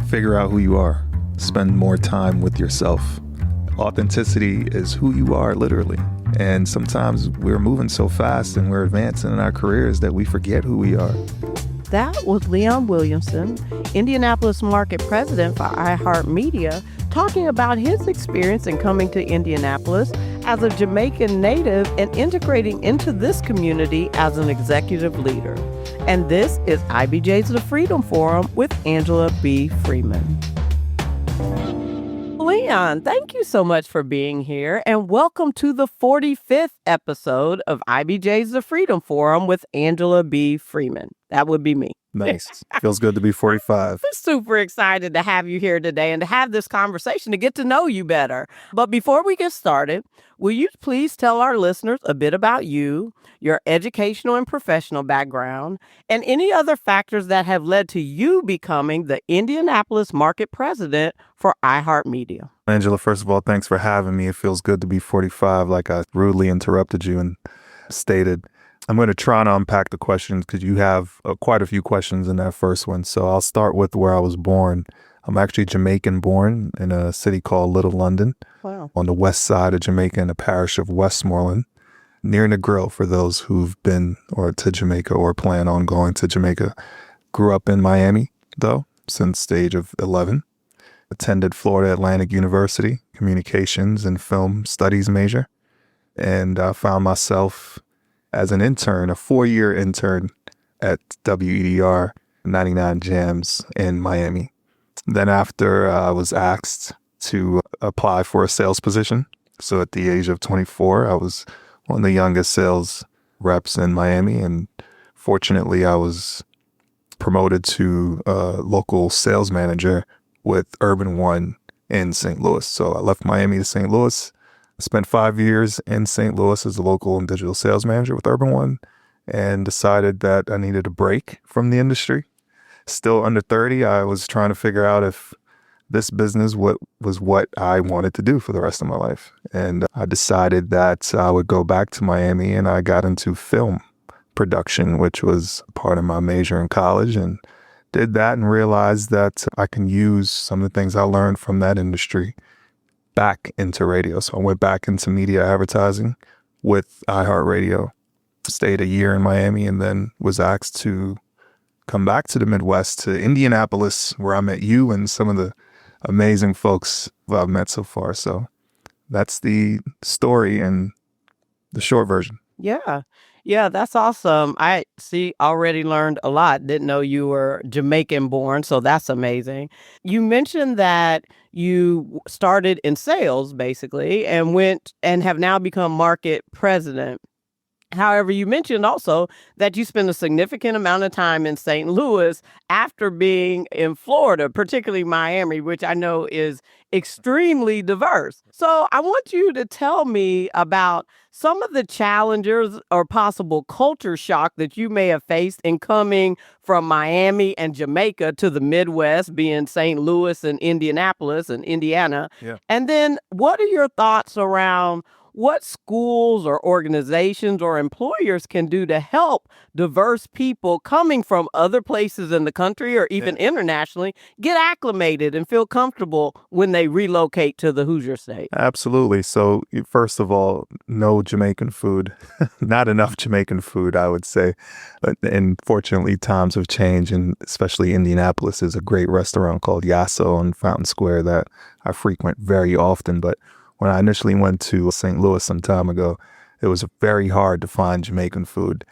Figure out who you are. Spend more time with yourself. Authenticity is who you are, literally. And sometimes we're moving so fast and we're advancing in our careers that we forget who we are. That was Leon Williamson, Indianapolis market president for iHeartMedia, talking about his experience in coming to Indianapolis as a Jamaican native and integrating into this community as an executive leader. And this is IBJ's The Freedom Forum with Angela B. Freeman. Leon, thank you so much for being here, and welcome to the 45th episode of IBJ's The Freedom Forum with Angela B. Freeman. That would be me. Nice. Feels good to be 45. I'm super excited to have you here today and to have this conversation to get to know you better. But before we get started, will you please tell our listeners a bit about you, your educational and professional background, and any other factors that have led to you becoming the Indianapolis market president for iHeartMedia? Angela, first of all, thanks for having me. It feels good to be 45, like I rudely interrupted you and stated. I'm going to try to unpack the questions because you have quite a few questions in that first one. So I'll start with where I was born. I'm actually Jamaican born in a city called Little London. Wow. On the west side of Jamaica in the parish of Westmoreland, near Negril for those who've been or to Jamaica or plan on going to Jamaica. Grew up in Miami, though, since the age of 11. Attended Florida Atlantic University, communications and film studies major. And I found myself as an intern, a 4-year intern at WEDR 99 Jams in Miami. Then after I was asked to apply for a sales position. So at the age of 24, I was one of the youngest sales reps in Miami. And fortunately, I was promoted to a local sales manager with Urban One in St. Louis. So I left Miami to St. Louis. Spent 5 years in St. Louis as a local and digital sales manager with Urban One and decided that I needed a break from the industry. Still under 30, I was trying to figure out if this business was what I wanted to do for the rest of my life. And I decided that I would go back to Miami, and I got into film production, which was part of my major in college, and did that and realized that I can use some of the things I learned from that industry back into radio. So I went back into media advertising with iHeartRadio, stayed a year in Miami, and then was asked to come back to the Midwest, to Indianapolis, where I met you and some of the amazing folks I've met so far. So that's the story and the short version. Yeah, that's awesome. I already learned a lot. Didn't know you were Jamaican born, so that's amazing. You mentioned that you started in sales basically and went and have now become market president. However, you mentioned also that you spent a significant amount of time in St. Louis after being in Florida, particularly Miami, which I know is extremely diverse. So I want you to tell me about some of the challenges or possible culture shock that you may have faced in coming from Miami and Jamaica to the Midwest, being St. Louis and Indianapolis and Indiana. Yeah. And then what are your thoughts around what schools or organizations or employers can do to help diverse people coming from other places in the country or even internationally get acclimated and feel comfortable when they relocate to the Hoosier State? Absolutely. So first of all, no Jamaican food, not enough Jamaican food, I would say. And fortunately, times have changed, and especially Indianapolis is a great restaurant called Yasso on Fountain Square that I frequent very often. But when I initially went to St. Louis some time ago, it was very hard to find Jamaican food.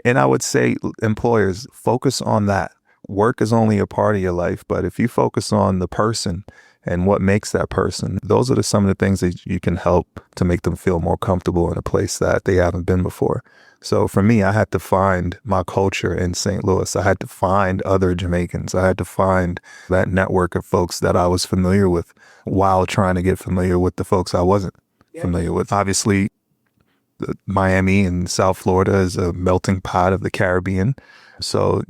And I would say employers, focus on that. Work is only a part of your life, but if you focus on the person and what makes that person, those are some of the things that you can help to make them feel more comfortable in a place that they haven't been before. So for me, I had to find my culture in St. Louis. I had to find other Jamaicans. I had to find that network of folks that I was familiar with while trying to get familiar with the folks I wasn't familiar with. Obviously, Miami and South Florida is a melting pot of the Caribbean. So,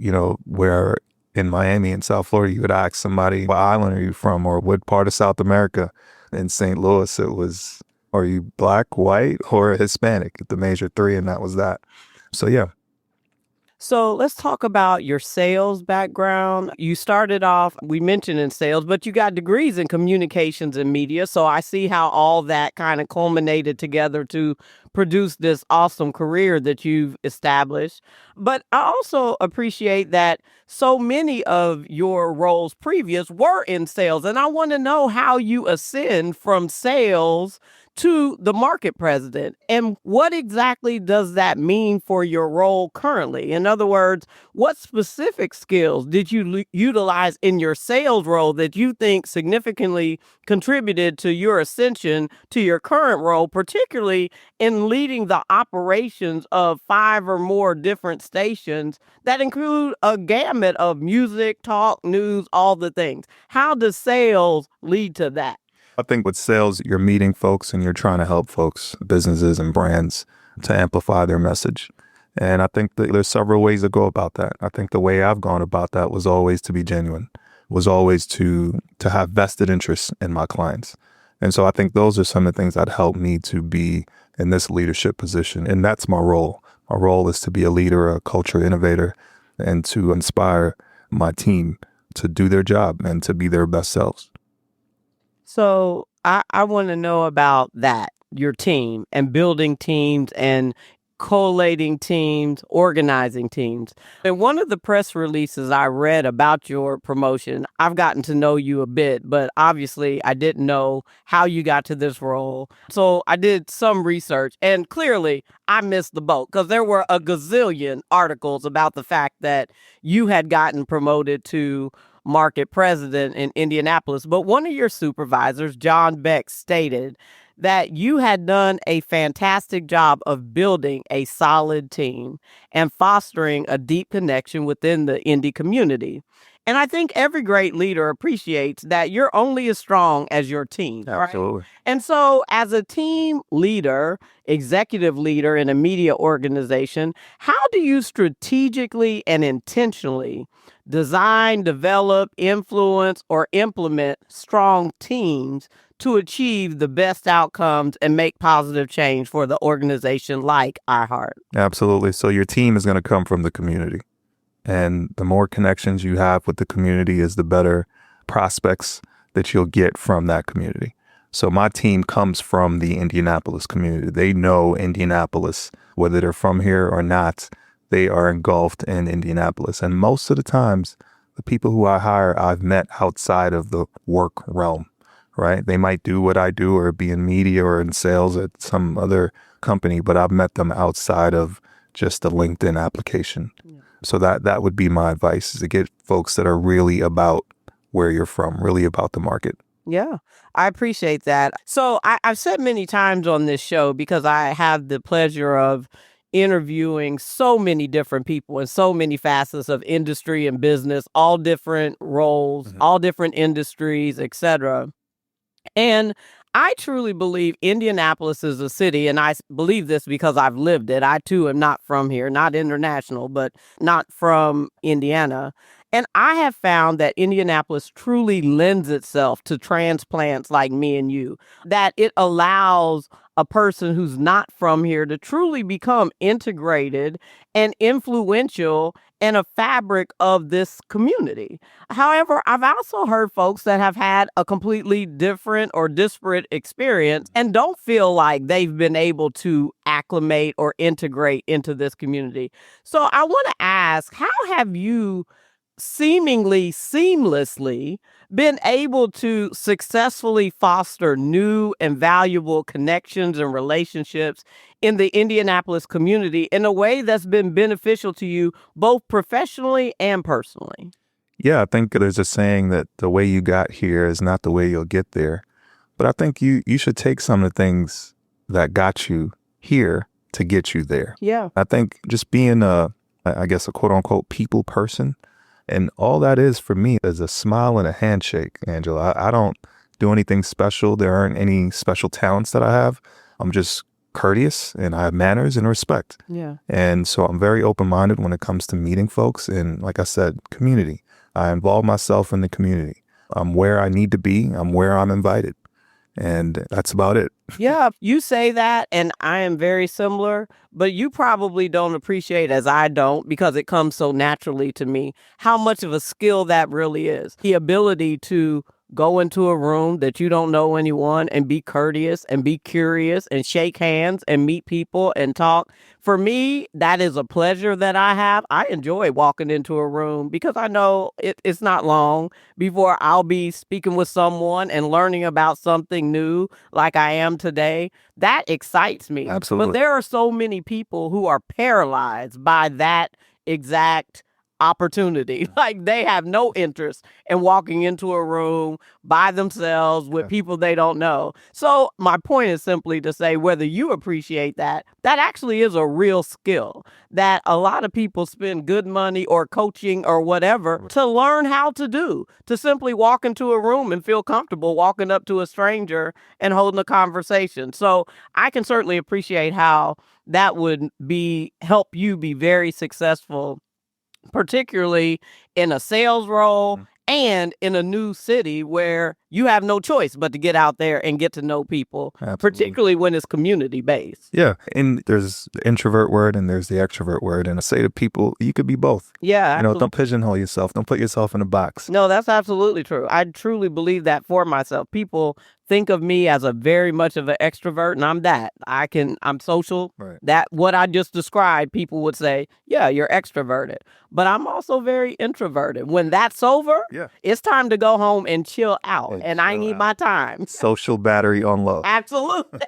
where in Miami and South Florida, you would ask somebody, what island are you from, or what part of South America? In St. Louis, it was, are you black, white, or Hispanic? The major three, and that was that. So, yeah. So let's talk about your sales background. You started off, we mentioned in sales, but you got degrees in communications and media. So I see how all that kind of culminated together to produce this awesome career that you've established. But I also appreciate that so many of your roles previous were in sales. And I want to know how you ascend from sales to the market president. And what exactly does that mean for your role currently? In other words, what specific skills did you utilize in your sales role that you think significantly contributed to your ascension to your current role, particularly in leading the operations of 5 or more different stations that include a gamut of music, talk, news, all the things? How does sales lead to that? I think with sales, you're meeting folks and you're trying to help folks, businesses and brands to amplify their message. And I think that there's several ways to go about that. I think the way I've gone about that was always to be genuine, was always to have vested interest in my clients. And so I think those are some of the things that helped me to be in this leadership position. And that's my role. My role is to be a leader, a culture innovator, and to inspire my team to do their job and to be their best selves. So I want to know about that, your team and building teams and collating teams, organizing teams. In one of the press releases I read about your promotion, I've gotten to know you a bit, but obviously I didn't know how you got to this role. So I did some research and clearly I missed the boat because there were a gazillion articles about the fact that you had gotten promoted to market president in Indianapolis. But one of your supervisors, John Beck, stated that you had done a fantastic job of building a solid team and fostering a deep connection within the indie community. And I think every great leader appreciates that you're only as strong as your team, right? Absolutely. And so, as a team leader, executive leader in a media organization, how do you strategically and intentionally design, develop, influence, or implement strong teams to achieve the best outcomes and make positive change for the organization like iHeart? Absolutely. So your team is going to come from the community. And the more connections you have with the community is the better prospects that you'll get from that community. So my team comes from the Indianapolis community. They know Indianapolis, whether they're from here or not, they are engulfed in Indianapolis. And most of the times, the people who I hire, I've met outside of the work realm, right? They might do what I do or be in media or in sales at some other company, but I've met them outside of just a LinkedIn application. Yeah. So that would be my advice, is to get folks that are really about where you're from, really about the market. Yeah, I appreciate that. So I've said many times on this show, because I have the pleasure of interviewing so many different people in so many facets of industry and business, all different roles, all different industries, etc. And I truly believe Indianapolis is a city, and I believe this because I've lived it. I too am not from here, not international, but not from Indiana. And I have found that Indianapolis truly lends itself to transplants like me and you, that it allows a person who's not from here to truly become integrated and influential and a fabric of this community. However, I've also heard folks that have had a completely different or disparate experience and don't feel like they've been able to acclimate or integrate into this community. So I want to ask, how have you seemingly seamlessly been able to successfully foster new and valuable connections and relationships in the Indianapolis community in a way that's been beneficial to you both professionally and personally? Yeah, I think there's a saying that the way you got here is not the way you'll get there. But I think you should take some of the things that got you here to get you there. Yeah. I think just being a quote unquote people person, and all that is for me is a smile and a handshake, Angela. I don't do anything special. There aren't any special talents that I have. I'm just courteous and I have manners and respect. Yeah. And so I'm very open-minded when it comes to meeting folks. And like I said, community. I involve myself in the community. I'm where I need to be. I'm where I'm invited. And that's about it. Yeah, you say that, and I am very similar, but you probably don't appreciate, as I don't, because it comes so naturally to me, how much of a skill that really is. The ability to go into a room that you don't know anyone and be courteous and be curious and shake hands and meet people and talk. For me, that is a pleasure that I have. I enjoy walking into a room because I know it's not long before I'll be speaking with someone and learning about something new like I am today. That excites me. Absolutely. But there are so many people who are paralyzed by that exact opportunity. Like they have no interest in walking into a room by themselves with people they don't know. So my point is simply to say, whether you appreciate that, that actually is a real skill that a lot of people spend good money or coaching or whatever to learn how to do, to simply walk into a room and feel comfortable walking up to a stranger and holding a conversation. So I can certainly appreciate how that would help you be very successful, particularly in a sales role and in a new city where you have no choice but to get out there and get to know people, particularly when it's community based. Yeah. And there's the introvert word and there's the extrovert word. And I say to people, you could be both. Yeah. Don't pigeonhole yourself. Don't put yourself in a box. No, that's absolutely true. I truly believe that for myself. People think of me as a very much of an extrovert, and I'm that. I'm social. Right. That what I just described, people would say, yeah, you're extroverted. But I'm also very introverted. When that's over, it's time to go home and chill out. And I need my time. Social battery on low. Absolutely.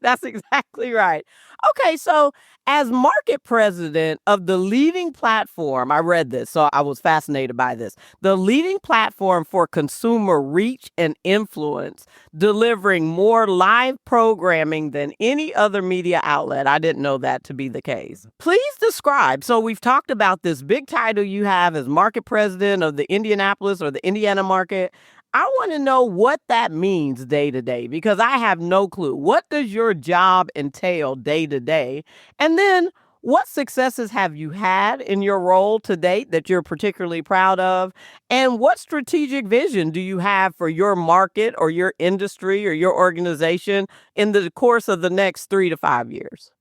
That's exactly right. Okay, so as market president of the leading platform, I read this, so I was fascinated by this. The leading platform for consumer reach and influence, delivering more live programming than any other media outlet. I didn't know that to be the case. Please describe. So we've talked about this big title you have as market president of the Indianapolis or the Indiana market. I want to know what that means day to day, because I have no clue. What does your job entail day to day? And then what successes have you had in your role to date that you're particularly proud of? And what strategic vision do you have for your market or your industry or your organization in the course of the next 3 to 5 years?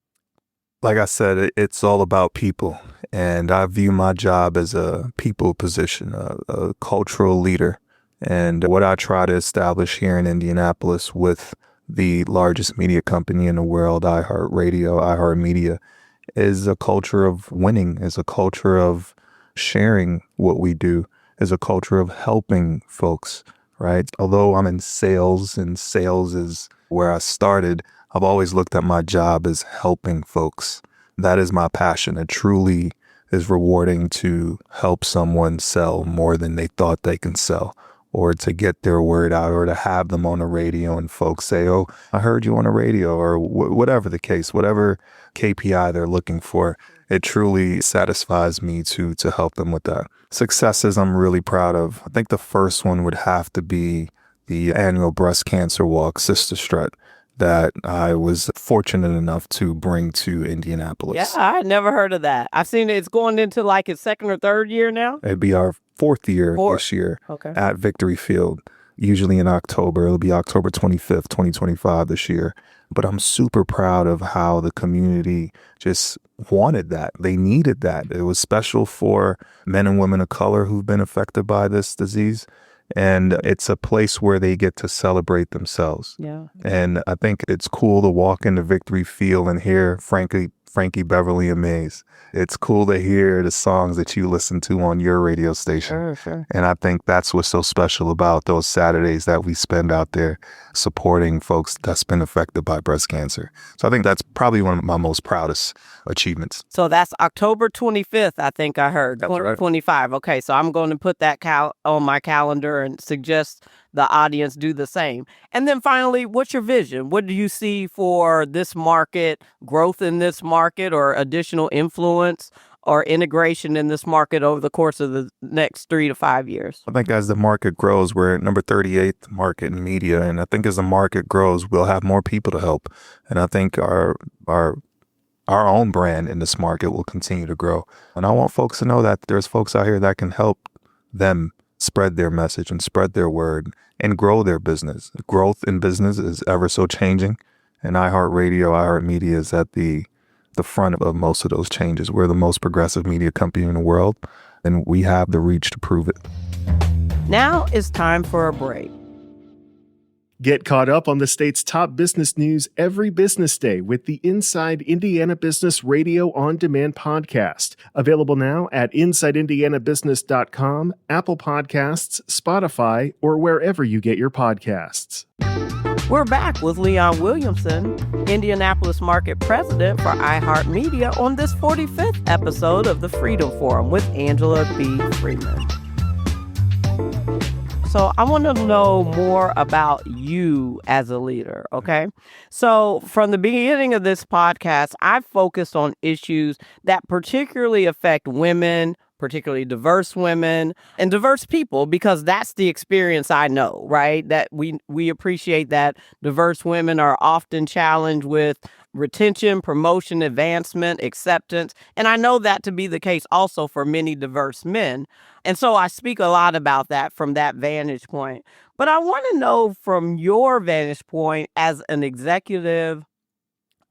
Like I said, it's all about people. And I view my job as a people position, a cultural leader. And what I try to establish here in Indianapolis with the largest media company in the world, iHeartMedia, is a culture of winning, is a culture of sharing what we do, is a culture of helping folks, right? Although I'm in sales and sales is where I started, I've always looked at my job as helping folks. That is my passion. It truly is rewarding to help someone sell more than they thought they can sell, or to get their word out, or to have them on the radio and folks say, oh, I heard you on the radio, or whatever the case, whatever KPI they're looking for. It truly satisfies me to help them with that. Successes I'm really proud of. I think the first one would have to be the annual breast cancer walk, Sister Strut, that I was fortunate enough to bring to Indianapolis. Yeah, I had never heard of that. I've seen it's going into like its second or third year now. It'd be our fourth year this year at Victory Field, usually in October. It'll be October 25th, 2025 this year. But I'm super proud of how the community just wanted that. They needed that. It was special for men and women of color who've been affected by this disease. And it's a place where they get to celebrate themselves. Yeah. And I think it's cool to walk into Victory Field and hear Frankie Beverly and Mays. It's cool to hear the songs that you listen to on your radio station. Sure. And I think that's what's so special about those Saturdays that we spend out there supporting folks that's been affected by breast cancer. So I think that's probably one of my most proudest achievements. So that's October 25th, I think I heard. That's right. 25. Okay, so I'm going to put that on my calendar and suggest the audience do the same. And then finally, what's your vision? What do you see for this market, growth in this market, or additional influence or integration in this market over the course of the next 3 to 5 years? I think as the market grows, we're at number 38th market in media. And I think as the market grows, we'll have more people to help. And I think our own brand in this market will continue to grow. And I want folks to know that there's folks out here that can help them spread their message and spread their word and grow their business. Growth in business is ever so changing, and iHeartRadio, iHeartMedia is at the front of most of those changes. We're the most progressive media company in the world, and we have the reach to prove it. Now it's time for a break. Get caught up on the state's top business news every business day with the Inside Indiana Business Radio On Demand podcast. Available now at InsideIndianaBusiness.com, Apple Podcasts, Spotify, or wherever you get your podcasts. We're back with Leon Williamson, Indianapolis Market President for iHeartMedia, on this 45th episode of the Freedom Forum with Angela B. Freeman. So I want to know more about you as a leader, okay? So from the beginning of this podcast, I've focused on issues that particularly affect women, particularly diverse women and diverse people, because that's the experience I know, right? That we appreciate that diverse women are often challenged with retention, promotion, advancement, acceptance. And I know that to be the case also for many diverse men. And so I speak a lot about that from that vantage point. But I want to know from your vantage point as an executive,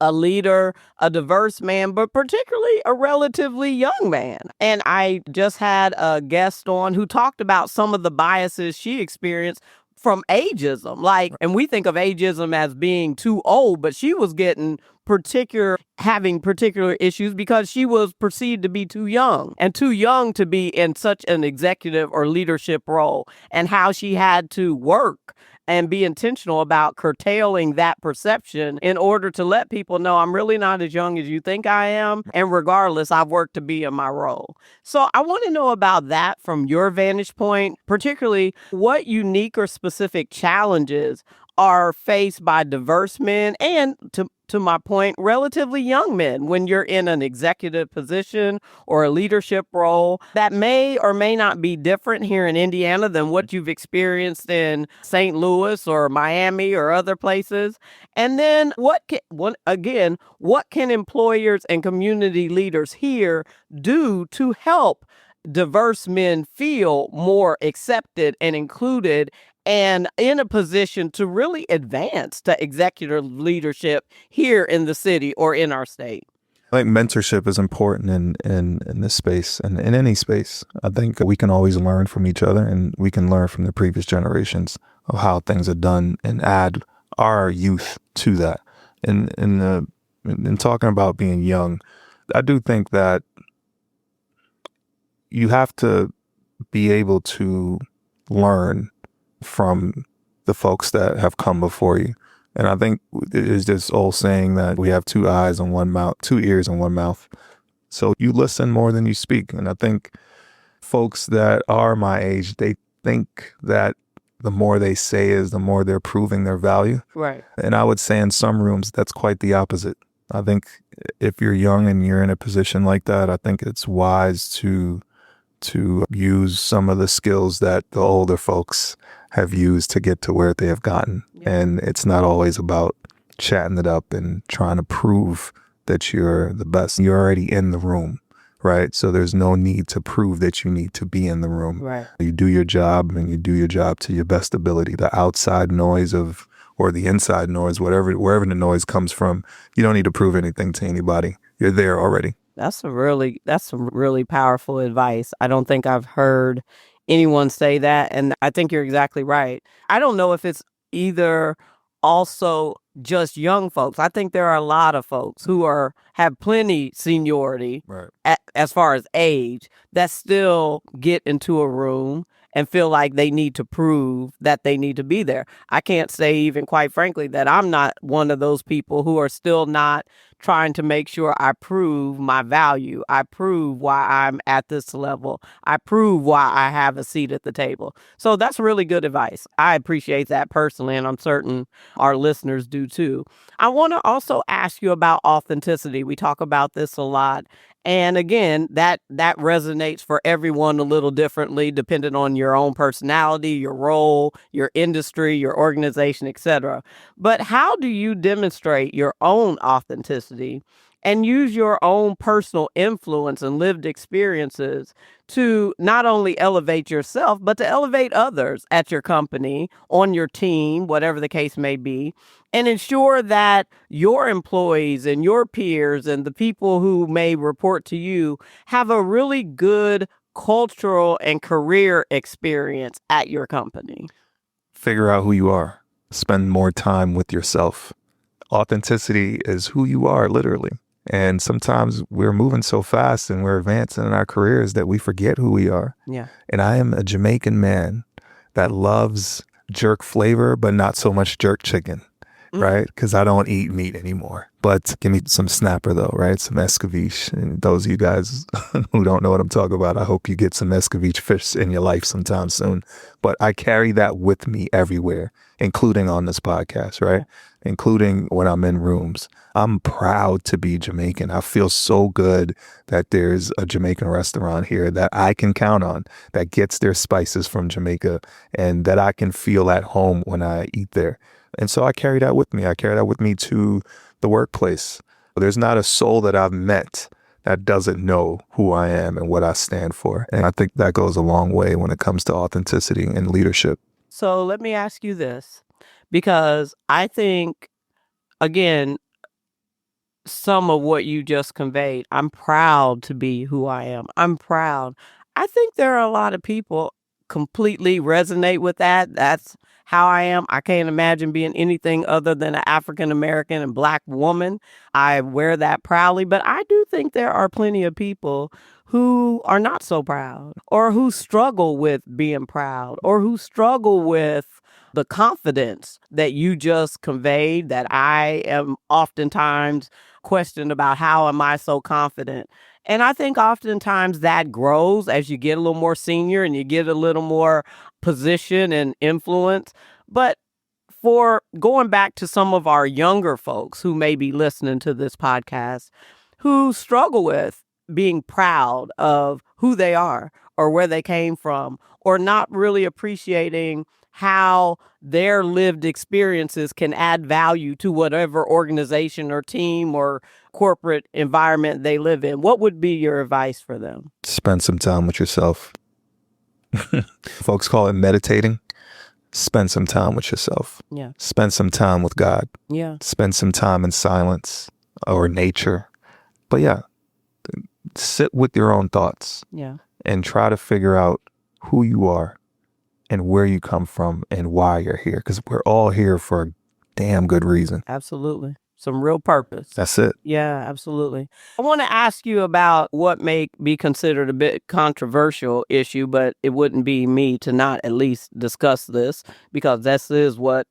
a leader, a diverse man, but particularly a relatively young man. And I just had a guest on who talked about some of the biases she experienced from ageism. And we think of ageism as being too old, but she was having particular issues because she was perceived to be too young to be in such an executive or leadership role, and how she had to work and be intentional about curtailing that perception in order to let people know I'm really not as young as you think I am. And regardless, I've worked to be in my role. So I want to know about that from your vantage point, particularly what unique or specific challenges are faced by diverse men and, to my point, relatively young men when you're in an executive position or a leadership role that may or may not be different here in Indiana than what you've experienced in St. Louis or Miami or other places. And then what can employers and community leaders here do to help diverse men feel more accepted and included and in a position to really advance to executive leadership here in the city or in our state? I think mentorship is important in this space and in any space. I think we can always learn from each other, and we can learn from the previous generations of how things are done and add our youth to that. In talking about being young, I do think that you have to be able to learn from the folks that have come before you. And I think there's this old saying that we have two ears and one mouth. So you listen more than you speak. And I think folks that are my age, they think that the more they say is the more they're proving their value. Right. And I would say in some rooms, that's quite the opposite. I think if you're young and you're in a position like that, I think it's wise to use some of the skills that the older folks have used to get to where they have gotten. Yeah. And it's not always about chatting it up and trying to prove that you're the best. You're already in the room, right? So there's no need to prove that you need to be in the room. Right. You do your job, and you do your job to your best ability. The outside noise or the inside noise, wherever the noise comes from, you don't need to prove anything to anybody. You're there already. That's some really powerful advice. I don't think I've heard anyone say that. And I think you're exactly right. I don't know if it's either also just young folks. I think there are a lot of folks who have plenty seniority, right, as far as age, that still get into a room and feel like they need to prove that they need to be there. I can't say, even quite frankly, that I'm not one of those people who are still not trying to make sure I prove my value. I prove why I'm at this level. I prove why I have a seat at the table. So that's really good advice. I appreciate that personally, and I'm certain our listeners do too. I want to also ask you about authenticity. We talk about this a lot. And again, that resonates for everyone a little differently, depending on your own personality, your role, your industry, your organization, etc. But how do you demonstrate your own authenticity and use your own personal influence and lived experiences to not only elevate yourself, but to elevate others at your company, on your team, whatever the case may be, and ensure that your employees and your peers and the people who may report to you have a really good cultural and career experience at your company. Figure out who you are. Spend more time with yourself. Authenticity is who you are, literally. And sometimes we're moving so fast and we're advancing in our careers that we forget who we are. Yeah. And I am a Jamaican man that loves jerk flavor, but not so much jerk chicken, right? Because I don't eat meat anymore. But give me some snapper though, right? Some escabeche. And those of you guys who don't know what I'm talking about, I hope you get some escabeche fish in your life sometime soon. But I carry that with me everywhere, including on this podcast, right? Including when I'm in rooms. I'm proud to be Jamaican. I feel so good that there's a Jamaican restaurant here that I can count on that gets their spices from Jamaica and that I can feel at home when I eat there. And so I carry that with me. I carry that with me to the workplace. There's not a soul that I've met that doesn't know who I am and what I stand for. And I think that goes a long way when it comes to authenticity and leadership. So let me ask you this, because I think, again, some of what you just conveyed, I'm proud to be who I am. I'm proud. I think there are a lot of people completely resonate with that. That's how I am. I can't imagine being anything other than an African American and Black woman. I wear that proudly, but I do think there are plenty of people who are not so proud, or who struggle with being proud, or who struggle with the confidence that you just conveyed, that I am oftentimes questioned about how am I so confident. And I think oftentimes that grows as you get a little more senior and you get a little more position and influence. But for going back to some of our younger folks who may be listening to this podcast, who struggle with being proud of who they are or where they came from, or not really appreciating how their lived experiences can add value to whatever organization or team or corporate environment they live in, what would be your advice for them? Spend some time with yourself. Folks call it meditating. Spend some time with yourself. Yeah. Spend some time with God. Yeah. Spend some time in silence or nature. But yeah, sit with your own thoughts. Yeah. And try to figure out who you are and where you come from and why you're here. Because we're all here for a damn good reason. Absolutely. Some real purpose. That's it. Yeah, absolutely. I want to ask you about what may be considered a bit controversial issue, but it wouldn't be me to not at least discuss this, because this is what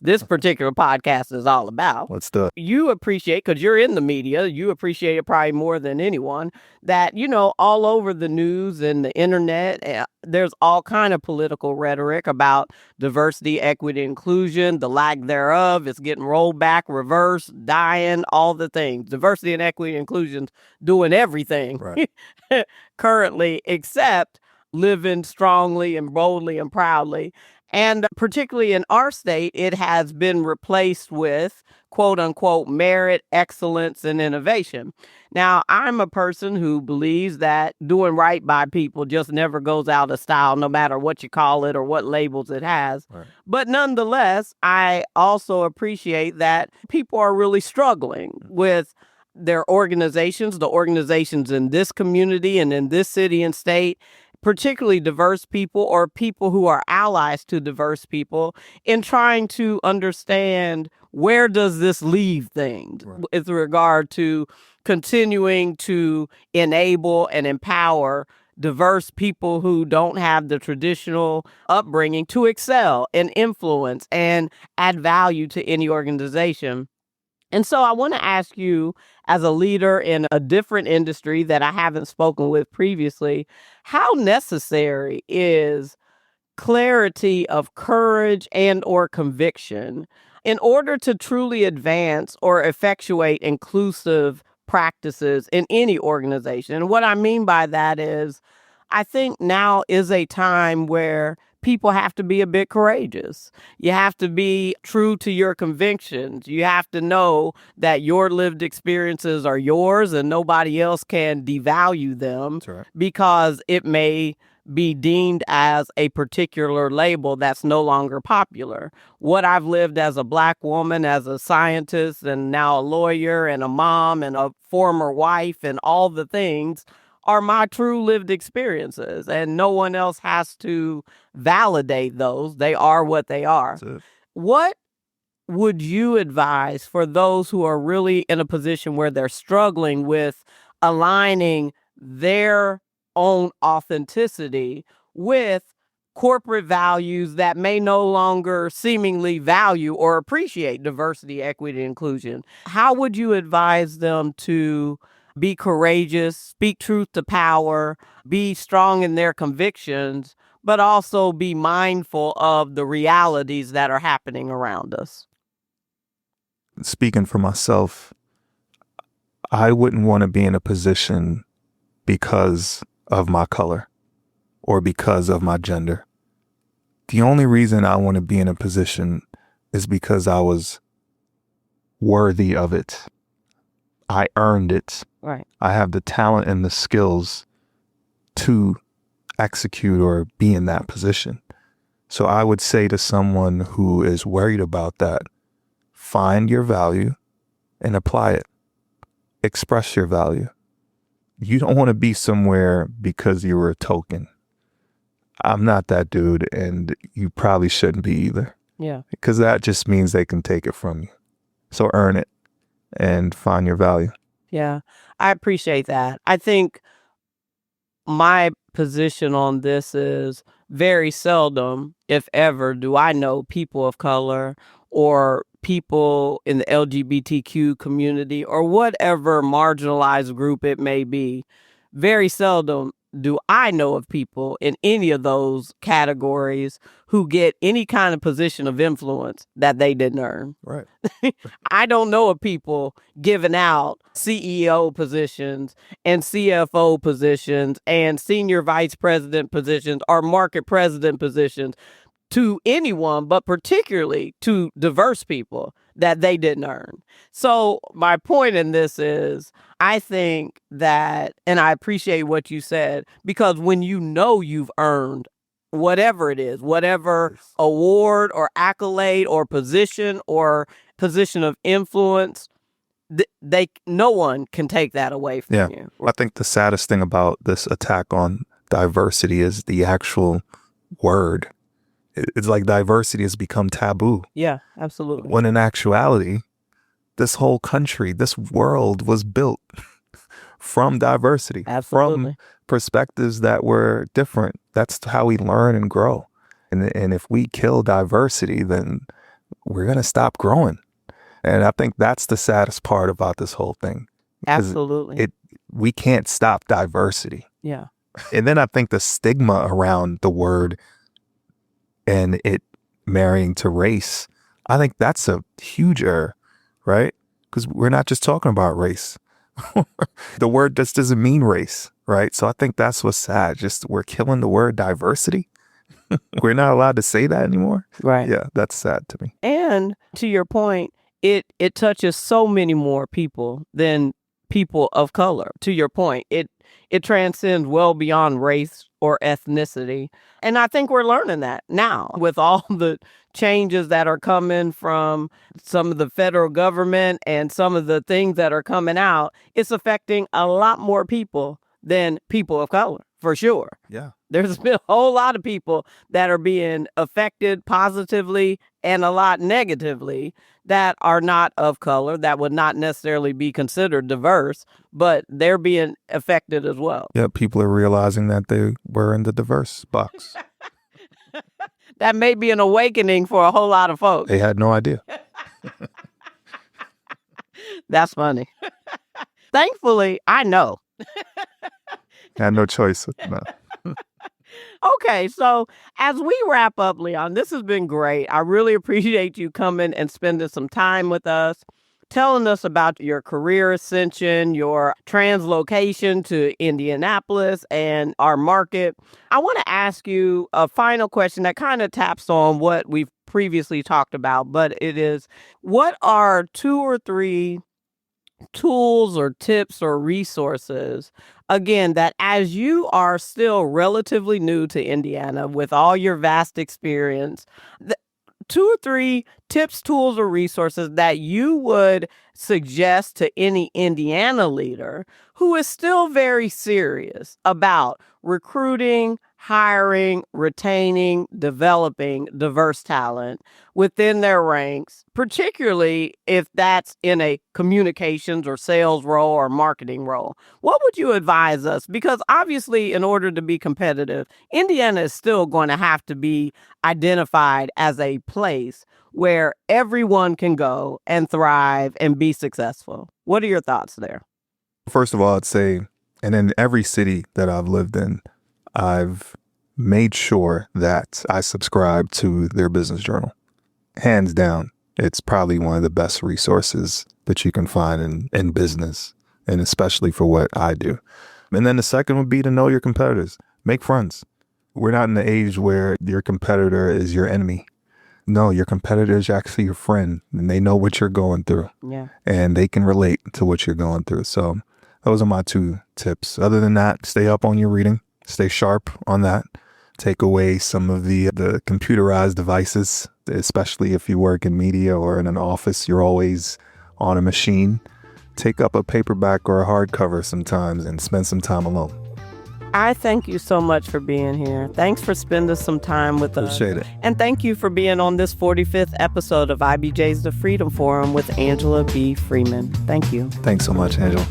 this particular podcast is all about. Let's do it. You appreciate, because you're in the media, you appreciate it probably more than anyone, that, all over the news and the internet, there's all kind of political rhetoric about diversity, equity, inclusion, the lack thereof. It's getting rolled back, reversed, dying, all the things. Diversity and equity and inclusion doing everything Right. currently, except living strongly and boldly and proudly. And particularly in our state, it has been replaced with, quote unquote, merit, excellence, and innovation. Now, I'm a person who believes that doing right by people just never goes out of style, no matter what you call it or what labels it has. Right. But nonetheless, I also appreciate that people are really struggling with their organizations, the organizations in this community and in this city and state, particularly diverse people or people who are allies to diverse people, in trying to understand where does this leave things with regard to continuing to enable and empower diverse people who don't have the traditional upbringing to excel and influence and add value to any organization. And so I want to ask you, as a leader in a different industry that I haven't spoken with previously, how necessary is clarity of courage and or conviction in order to truly advance or effectuate inclusive practices in any organization? And what I mean by that is, I think now is a time where people have to be a bit courageous. You have to be true to your convictions. You have to know that your lived experiences are yours and nobody else can devalue them because it may be deemed as a particular label that's no longer popular. What I've lived as a Black woman, as a scientist, and now a lawyer and a mom and a former wife and all the things are my true lived experiences. And no one else has to validate those. They are what they are. What would you advise for those who are really in a position where they're struggling with aligning their own authenticity with corporate values that may no longer seemingly value or appreciate diversity, equity, and inclusion? How would you advise them to be courageous, speak truth to power, be strong in their convictions, but also be mindful of the realities that are happening around us? Speaking for myself, I wouldn't want to be in a position because of my color or because of my gender. The only reason I want to be in a position is because I was worthy of it. I earned it. Right. I have the talent and the skills to execute or be in that position. So I would say to someone who is worried about that, find your value and apply it. Express your value. You don't want to be somewhere because you were a token. I'm not that dude, and you probably shouldn't be either. Yeah. Because that just means they can take it from you. So earn it and find your value. Yeah, I appreciate that. I think my position on this is very seldom, if ever, do I know people of color or people in the LGBTQ community or whatever marginalized group it may be. Very seldom do I know of people in any of those categories who get any kind of position of influence that they didn't earn. Right. I don't know of people giving out CEO positions and CFO positions and senior vice president positions or market president positions to anyone, but particularly to diverse people that they didn't earn. So my point in this is, I think that, and I appreciate what you said, because when you know you've earned whatever it is, whatever award or accolade or position of influence, no one can take that away from you. I think the saddest thing about this attack on diversity is the actual word. It's like diversity has become taboo. Yeah, absolutely. When in actuality, this whole country, this world was built from diversity, Absolutely. from perspectives that were different. That's how we learn and grow. And if we kill diversity, then we're going to stop growing. And I think that's the saddest part about this whole thing. Absolutely. We can't stop diversity. Yeah. And then I think the stigma around the word and it marrying to race, I think that's a huge error, right? Because we're not just talking about race. The word just doesn't mean race, right? So I think that's what's sad. Just we're killing the word diversity. We're not allowed to say that anymore. Right. Yeah, that's sad to me. And to your point, it touches so many more people than people of color. To your point, it transcends well beyond race or ethnicity. And I think we're learning that now with all the changes that are coming from some of the federal government and some of the things that are coming out. It's affecting a lot more people than people of color, for sure. Yeah. There's been a whole lot of people that are being affected positively and a lot negatively that are not of color, that would not necessarily be considered diverse, but they're being affected as well. Yeah, people are realizing that they were in the diverse box. That may be an awakening for a whole lot of folks. They had no idea. That's funny. Thankfully, I know. Had no choice. No. Okay, so as we wrap up, Leon, this has been great. I really appreciate you coming and spending some time with us, telling us about your career ascension, your translocation to Indianapolis and our market. I want to ask you a final question that kind of taps on what we've previously talked about, but it is, what are 2 or 3 tools or tips or resources, again, that as you are still relatively new to Indiana with all your vast experience, 2 or 3 tips, tools, or resources that you would suggest to any Indiana leader who is still very serious about recruiting, hiring, retaining, developing diverse talent within their ranks, particularly if that's in a communications or sales role or marketing role. What would you advise us? Because obviously, in order to be competitive, Indiana is still going to have to be identified as a place where everyone can go and thrive and be successful. What are your thoughts there? First of all, I'd say, and in every city that I've lived in, I've made sure that I subscribe to their business journal. Hands down, it's probably one of the best resources that you can find in business, and especially for what I do. And then the second would be to know your competitors. Make friends. We're not in the age where your competitor is your enemy. No, your competitor is actually your friend, and they know what you're going through. Yeah. And they can relate to what you're going through. So those are my 2 tips. Other than that, stay up on your reading. Stay sharp on that. Take away some of the computerized devices, especially if you work in media or in an office, you're always on a machine. Take up a paperback or a hardcover sometimes and spend some time alone. I thank you so much for being here. Thanks for spending some time with us. Appreciate it. And thank you for being on this 45th episode of IBJ's The Freedom Forum with Angela B. Freeman. Thank you. Thanks so much, Angela.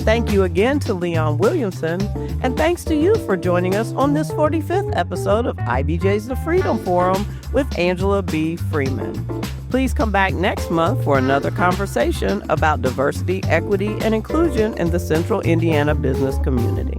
Thank you again to Leon Williamson, and thanks to you for joining us on this 45th episode of IBJ's The Freedom Forum with Angela B. Freeman. Please come back next month for another conversation about diversity, equity, and inclusion in the Central Indiana business community.